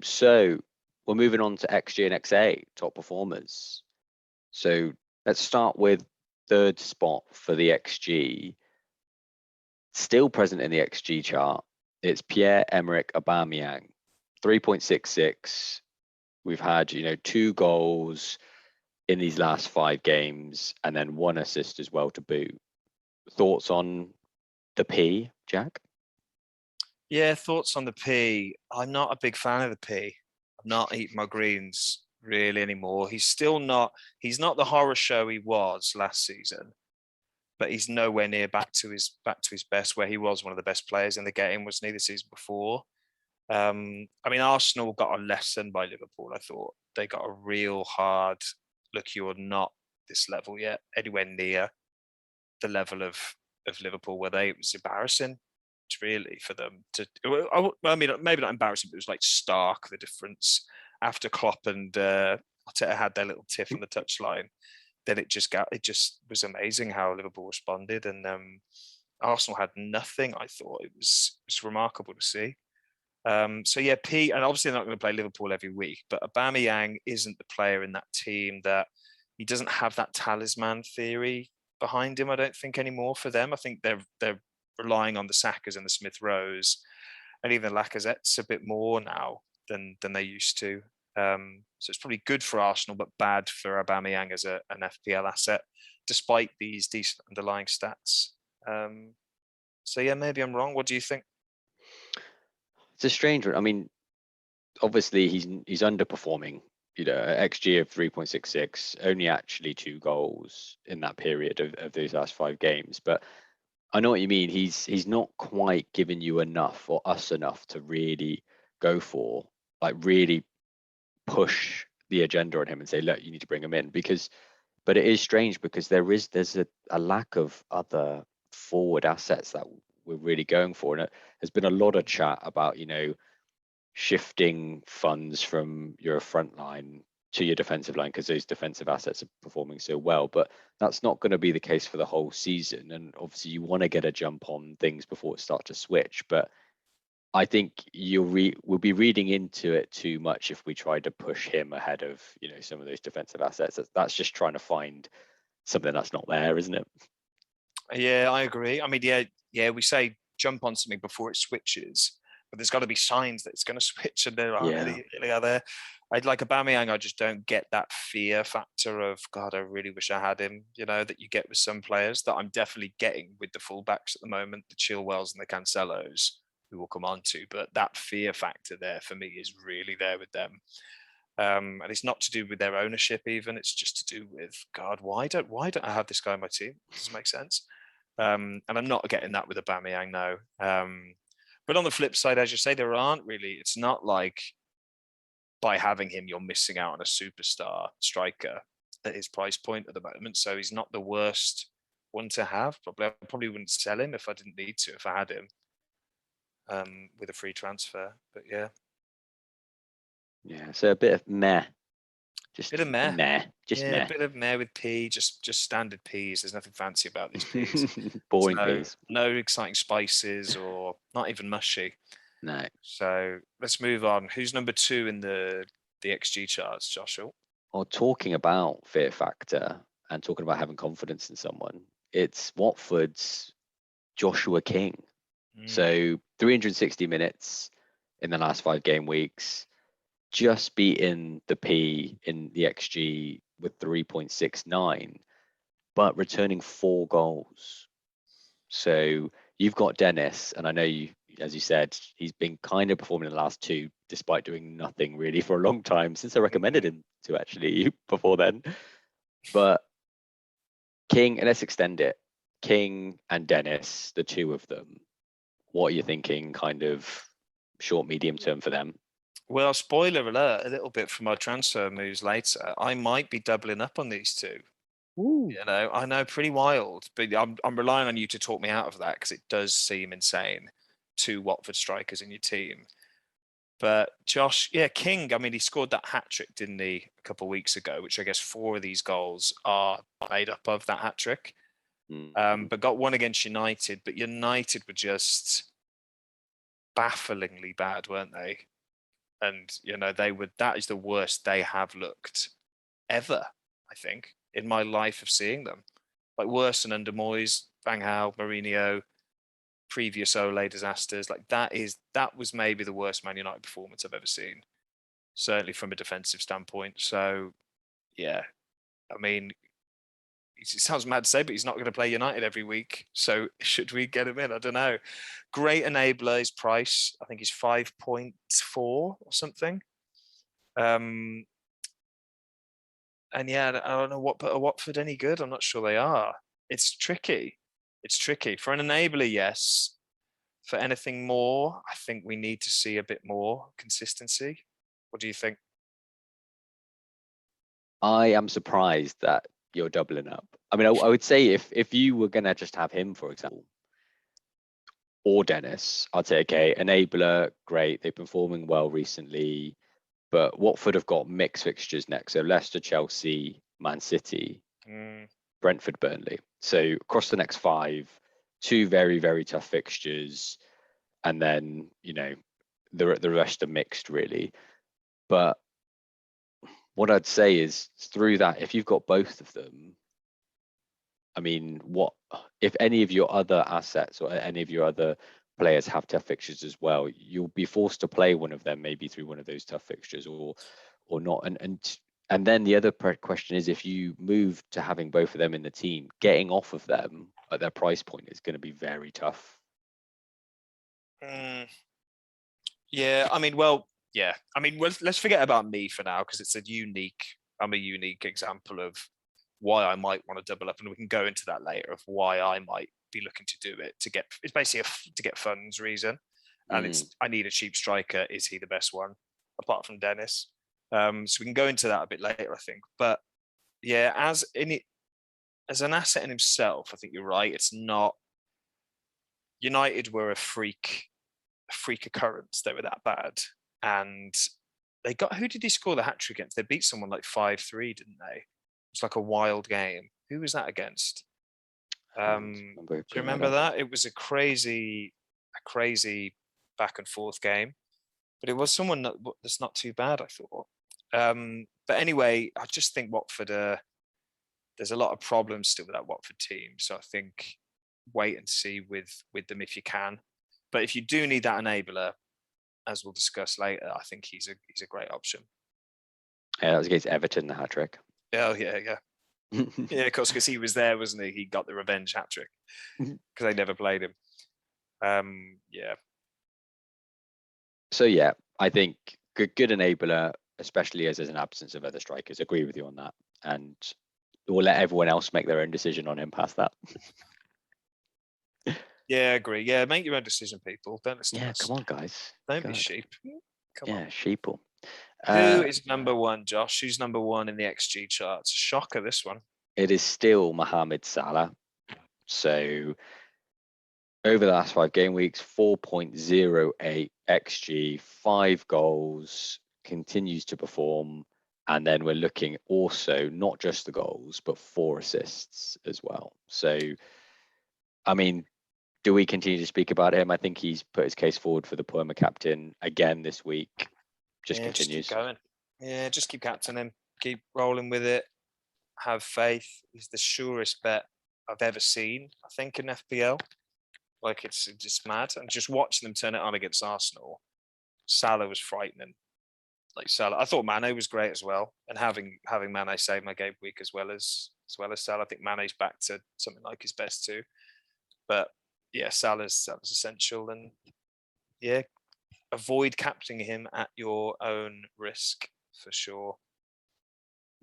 So we're moving on to XG and XA, top performers. So let's start with third spot for the XG. Still present in the XG chart, it's Pierre-Emerick Aubameyang, 3.66. We've had, 2 goals in these last 5 games and then 1 assist as well to boot. Thoughts on the P, Jack? Yeah, thoughts on the P. I'm not a big fan of the P. I'm not eating my greens really anymore. He's not the horror show he was last season, but he's nowhere near back to his best, where he was one of the best players in the game, wasn't he, the season before? Arsenal got a lesson by Liverpool. I thought they got a real hard look. You're not this level yet, anywhere near the level of Liverpool, where it was embarrassing, really, for them to. Maybe not embarrassing, but it was like stark, the difference after Klopp and Arteta had their little tiff on the touchline. Then it just was amazing how Liverpool responded, and Arsenal had nothing. I thought it was remarkable to see. So yeah, P, and obviously they're not going to play Liverpool every week, but Aubameyang isn't the player in that team that he doesn't have that talisman theory behind him. I don't think anymore for them. I think they're relying on the Sakas and the Smith Rowes, and even Lacazette's a bit more now than they used to. So it's probably good for Arsenal, but bad for Aubameyang as an FPL asset, despite these decent underlying stats. So yeah, maybe I'm wrong. What do you think? It's a strange one. I mean, obviously he's underperforming. XG of 3.66, only actually 2 goals in that period of those last 5 games. But I know what you mean. He's not quite giving you enough, or us enough, to really go for, like, really push the agenda on him and say, look, you need to bring him in. But it is strange because there's a lack of other forward assets that we're really going for. And there's been a lot of chat about, shifting funds from your front line to your defensive line because those defensive assets are performing so well. But that's not going to be the case for the whole season. And obviously you want to get a jump on things before it starts to switch. But I think we'll be reading into it too much if we try to push him ahead of, some of those defensive assets. That's just trying to find something that's not there, isn't it? Yeah, I agree. I mean, yeah, we say jump on something before it switches, but there's got to be signs that it's going to switch, and there aren't any are there. I'd like Aubameyang. I just don't get that fear factor of, God, I really wish I had him. That you get with some players, that I'm definitely getting with the fullbacks at the moment, the Chilwells and the Cancelos, who we'll come on to. But that fear factor there for me is really there with them. And it's not to do with their ownership even. It's just to do with, God, why don't I have this guy on my team? It doesn't make sense. And I'm not getting that with Aubameyang now. But on the flip side, as you say, there aren't really. It's not like by having him, you're missing out on a superstar striker at his price point at the moment. So he's not the worst one to have. I probably wouldn't sell him if I didn't need to, if I had him with a free transfer. But yeah. Yeah, so a bit of meh. Just bit of meh. Meh. Just meh. A bit of meh with P, just standard Ps. There's nothing fancy about these Ps. Boring Ps. No exciting spices or not even mushy. No. So let's move on. Who's number 2 in the XG charts, Joshua? Or talking about fear factor and talking about having confidence in someone, it's Watford's Joshua King. So 360 minutes in the last 5 game weeks, just beating the P in the XG with 3.69, but returning 4 goals. So you've got Dennis, and I know you, as you said, he's been kind of performing in the last 2, despite doing nothing really for a long time, since I recommended him to actually before then. But King, and let's extend it, King and Dennis, the 2 of them, what are you thinking kind of short, medium term for them? Well, spoiler alert, a little bit from our transfer moves later. I might be doubling up on these 2. Ooh. I know, pretty wild, but I'm relying on you to talk me out of that, because it does seem insane. 2 Watford strikers in your team. But Josh, yeah, King, I mean, he scored that hat-trick, didn't he, a couple of weeks ago, which I guess 4 of these goals are made up of that hat-trick. But got one against United, but United were just bafflingly bad, weren't they? and that is the worst they have looked ever, I think, in my life of seeing them. Like worse than under Moyes, Van Gaal, Mourinho, previous Ole disasters. Like that was maybe the worst Man United performance I've ever seen, certainly from a defensive standpoint. So yeah, I mean, it sounds mad to say, but he's not going to play United every week. So should we get him in? I don't know. Great enabler. His price, I think, he's 5.4 or something. And yeah, I don't know what, are Watford any good? I'm not sure they are. It's tricky. It's tricky. For an enabler, yes. For anything more, I think we need to see a bit more consistency. What do you think? I am surprised that you're doubling up. I mean, I would say if you were going to just have him, for example, or Dennis, I'd say, okay, enabler, great. They've been performing well recently, but Watford have got mixed fixtures next. So Leicester, Chelsea, Man City, Brentford, Burnley. So across the next 5, 2 very, very tough fixtures. And then, the rest are mixed really. But what I'd say is through that, if you've got both of them, I mean, what if any of your other assets or any of your other players have tough fixtures as well, you'll be forced to play one of them maybe through one of those tough fixtures or not. And then the other question is, if you move to having both of them in the team, getting off of them at their price point is going to be very tough. Yeah, I mean, well, yeah. I mean, let's forget about me for now because I'm a unique example of why I might want to double up, and we can go into that later of why I might be looking to do it it's basically to get funds reason, and I need a cheap striker. Is he the best one apart from Dennis? So we can go into that a bit later, I think. But yeah, as an asset in himself, I think you're right. It's not. United were a freak occurrence. They were that bad, and they got. Who did he score the hat trick against? They beat someone like 5-3, didn't they? It's like a wild game. Who was that against? Do you remember that? It was a crazy back and forth game, but it was someone that's not too bad, I thought. But anyway, I just think Watford. There's a lot of problems still with that Watford team, so I think wait and see with them if you can. But if you do need that enabler, as we'll discuss later, I think he's a great option. Yeah, that was against Everton, the hat trick. Oh yeah. Yeah, of course, because he was there, wasn't he? He got the revenge hat trick because they never played him. Yeah. So yeah, I think good enabler, especially as there's an absence of other strikers. Agree with you on that, and we'll let everyone else make their own decision on him past that. Yeah, agree. Yeah, make your own decision, people. Don't listen to us. Come on, guys. Don't be sheep. Come on. Sheeple. Who is number one, Josh? Who's number one in the XG chart? It's a shocker, this one. It is still Mohamed Salah. So over the last 5 game weeks, 4.08 XG, 5 goals, continues to perform. And then we're looking also not just the goals, but 4 assists as well. So, I mean, do we continue to speak about him? I think he's put his case forward for the Puema captain again this week. Just continues. Just keep going. Yeah, just keep captaining him. Keep rolling with it. Have faith. He's the surest bet I've ever seen, I think, in FPL. Like, it's just mad. And just watching them turn it on against Arsenal, Salah was frightening. Like Salah, I thought Mane was great as well. And having Mane save my game week as well as Salah, I think Mane's back to something like his best too. But yeah, Salah's essential, and yeah, avoid captaining him at your own risk for sure.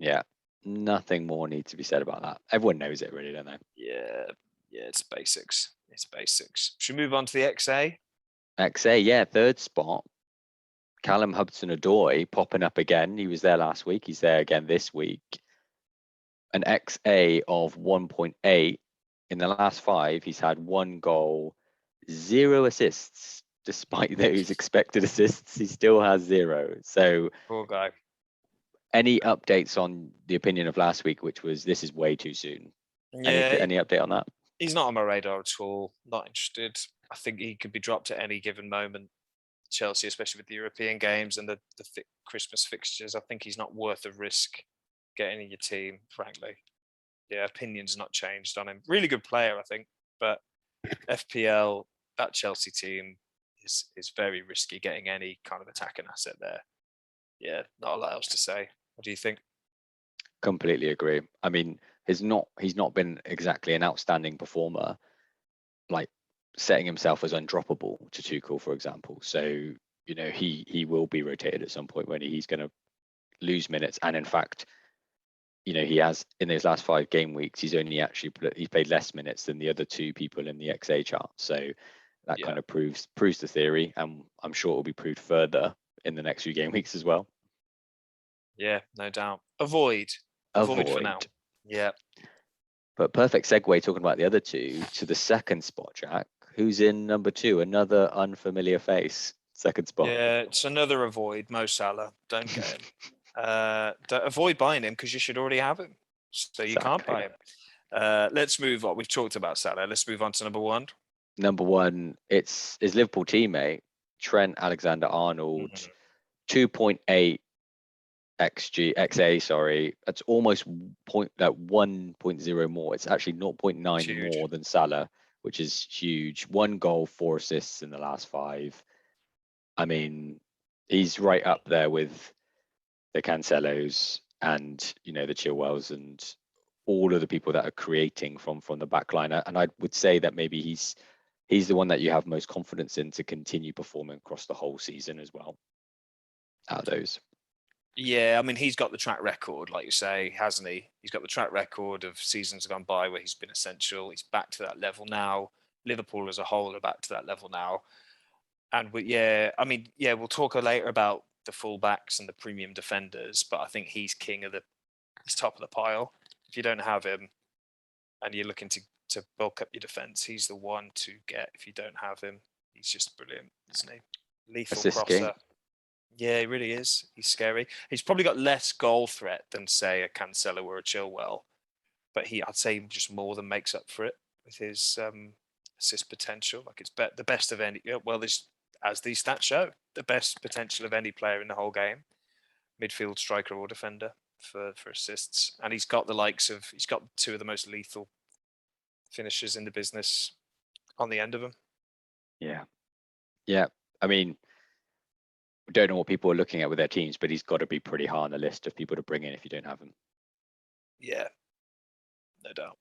Yeah, nothing more needs to be said about that. Everyone knows it, really, don't they? Yeah, it's basics. Should we move on to the XA? XA, yeah, 3rd spot. Callum Hudson-Odoi popping up again. He was there last week. He's there again this week. An XA of 1.8. In the last 5, he's had 1 goal, 0 assists. Despite those expected assists, he still has 0. So, poor guy. Any updates on the opinion of last week, which was this is way too soon? Yeah. Any update on that? He's not on my radar at all. Not interested. I think he could be dropped at any given moment. Chelsea, especially with the European games and the Christmas fixtures. I think he's not worth the risk getting in your team, frankly. Yeah, opinion's not changed on him. Really good player, I think, but FPL, that Chelsea team is very risky getting any kind of attacking asset there. Yeah, not a lot else to say. What do you think? Completely agree. I mean, he's not been exactly an outstanding performer, like setting himself as undroppable to Tuchel, for example. So, you know, he will be rotated at some point when he's going to lose minutes. And in fact, you know, he has in those last 5 game weeks, he's played less minutes than the other 2 people in the XA chart. So that kind of proves the theory, and I'm sure it will be proved further in the next few game weeks as well. Yeah, no doubt. Avoid for now. Yeah. But perfect segue, talking about the other 2, to the second spot, Jack. Who's in number 2? Another unfamiliar face. Second spot. Yeah, it's another avoid. Mo Salah. Don't get him. Don't avoid buying him because you should already have him. So you can't buy him. Let's move on. We've talked about Salah. Let's move on to number 1. Number 1, it's his Liverpool teammate, Trent Alexander-Arnold. 2.8 XA, sorry. That's almost 1.0 more. It's actually 0.9 more than Salah, which is huge. 1 goal, 4 assists in the last 5. I mean, he's right up there with the Cancelos and, you know, the Chilwells and all of the people that are creating from the back line. And I would say that maybe he's the one that you have most confidence in to continue performing across the whole season as well, out of those. Yeah, I mean, he's got the track record, like you say, hasn't he? He's got the track record of seasons gone by where he's been essential. He's back to that level now. Liverpool as a whole are back to that level now. And we'll talk later about the fullbacks and the premium defenders, but I think he's he's top of the pile. If you don't have him and you're looking to bulk up your defense, he's the one to get if you don't have him. He's just brilliant, isn't he? Lethal Assist crosser. king. Yeah, he really is. He's scary. He's probably got less goal threat than, say, a Cancelo or a Chilwell, but I'd say just more than makes up for it with his assist potential. Like it's the best of any. Well, as these stats show, the best potential of any player in the whole game, midfield, striker, or defender for assists. And he's got he's got 2 of the most lethal finishers in the business on the end of them. Yeah. I mean, we don't know what people are looking at with their teams, but he's got to be pretty high on the list of people to bring in if you don't have him. Yeah, no doubt.